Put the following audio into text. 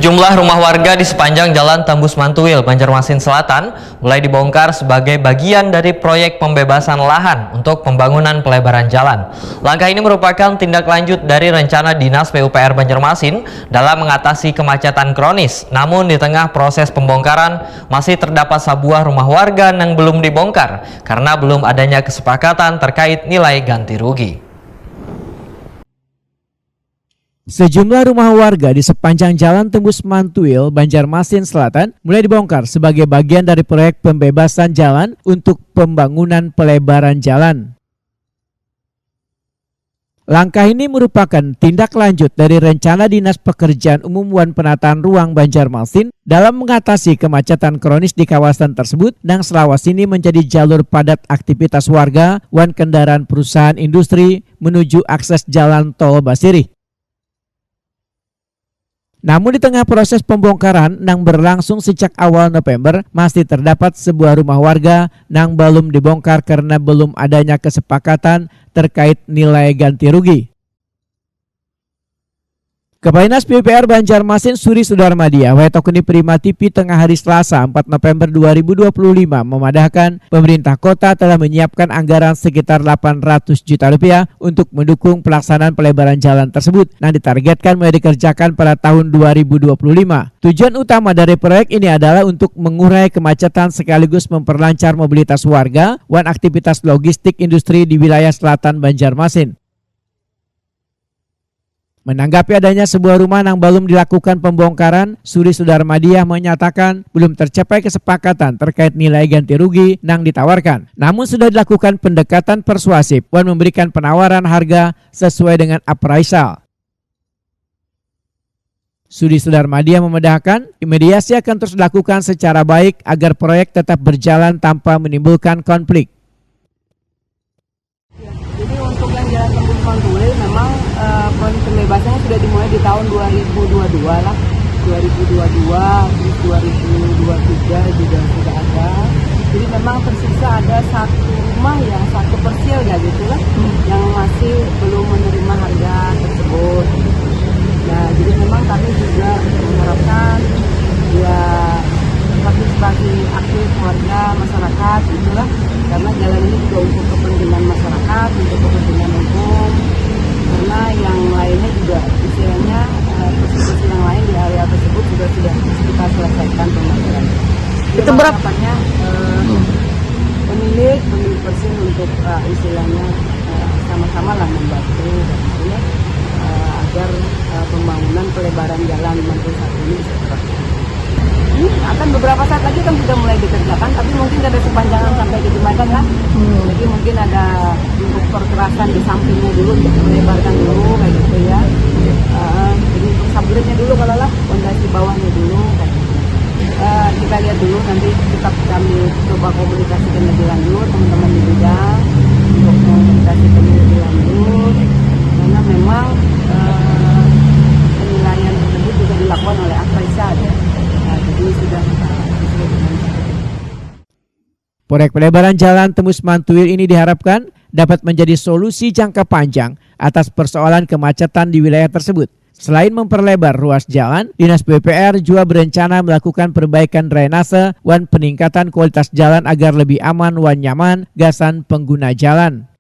Sejumlah rumah warga di sepanjang Jalan Tembus Mantuil, Banjarmasin Selatan mulai dibongkar sebagai bagian dari proyek pembebasan lahan untuk pembangunan pelebaran jalan. Langkah ini merupakan tindak lanjut dari rencana Dinas PUPR Banjarmasin dalam mengatasi kemacetan kronis. Namun di tengah proses pembongkaran masih terdapat sebuah rumah warga yang belum dibongkar karena belum adanya kesepakatan terkait nilai ganti rugi. Sejumlah rumah warga di sepanjang Jalan Tembus Mantuil, Banjarmasin Selatan mulai dibongkar sebagai bagian dari proyek pembebasan jalan untuk pembangunan pelebaran jalan. Langkah ini merupakan tindak lanjut dari rencana Dinas Pekerjaan Umum Wan Penataan Ruang Banjarmasin dalam mengatasi kemacetan kronis di kawasan tersebut yang selawas ini menjadi jalur padat aktivitas warga wan kendaraan perusahaan industri menuju akses jalan tol Basirih. Namun di tengah proses pembongkaran yang berlangsung sejak awal November, masih terdapat sebuah rumah warga yang belum dibongkar karena belum adanya kesepakatan terkait nilai ganti rugi. Kepala Dinas PUPR Banjarmasin Suri Sudarmadia, Wetokuni Prima TV tengah hari Selasa 4 November 2025 memadahkan pemerintah kota telah menyiapkan anggaran sekitar 800 juta rupiah untuk mendukung pelaksanaan pelebaran jalan tersebut yang ditargetkan mulai dikerjakan pada tahun 2025. Tujuan utama dari proyek ini adalah untuk mengurai kemacetan sekaligus memperlancar mobilitas warga dan aktivitas logistik industri di wilayah selatan Banjarmasin. Menanggapi adanya sebuah rumah yang belum dilakukan pembongkaran, Suri Sudarmadia menyatakan belum tercapai kesepakatan terkait nilai ganti rugi yang ditawarkan. Namun sudah dilakukan pendekatan persuasif dan memberikan penawaran harga sesuai dengan appraisal. Suri Sudarmadia memedahkan mediasi akan terus dilakukan secara baik agar proyek tetap berjalan tanpa menimbulkan konflik. Jadi untuk yang Jalan Tembus Mantuil memang proses pembebasannya sudah dimulai di tahun 2022 lah, 2022, terus 2023 juga sudah ada. Jadi memang tersisa ada satu rumah yang satu persil ya gitu lah, yang masih belum menerima harga tersebut. Nah jadi memang kami juga mengharapkan ya partisipasi aktif warga masyarakat itulah, karena jalan ini juga untuk kepentingan masyarakat, untuk kepentingan umum, karena yang lainnya juga istilahnya posisi yang lain di area tersebut juga sudah kita selesaikan pembangunan. Itu berapanya pemilik persil untuk istilahnya sama-sama lah membantu ya, agar pembangunan pelebaran jalan Mantuil ini bisa terlaksana. Akan beberapa saat lagi kan sudah mulai dikerjakan, tapi mungkin ada sepanjangan sampai di jembatan lah. Jadi mungkin ada untuk perkerasan di sampingnya dulu untuk melebarkan dulu kayak gitu ya. Jadi untuk sabritnya dulu kalau lah, fondasi bawahnya dulu kayak gitu. Kita lihat dulu, nanti tetap kami coba komunikasikan lebih lanjut teman-teman di bidang untuk komunikasikan lebih lanjut, karena memang penilaian tersebut juga dilakukan oleh appraisal ya. Proyek pelebaran Jalan Tembus Mantuil ini diharapkan dapat menjadi solusi jangka panjang atas persoalan kemacetan di wilayah tersebut. Selain memperlebar ruas jalan, Dinas PUPR juga berencana melakukan perbaikan drainase dan peningkatan kualitas jalan agar lebih aman dan nyaman gasan pengguna jalan.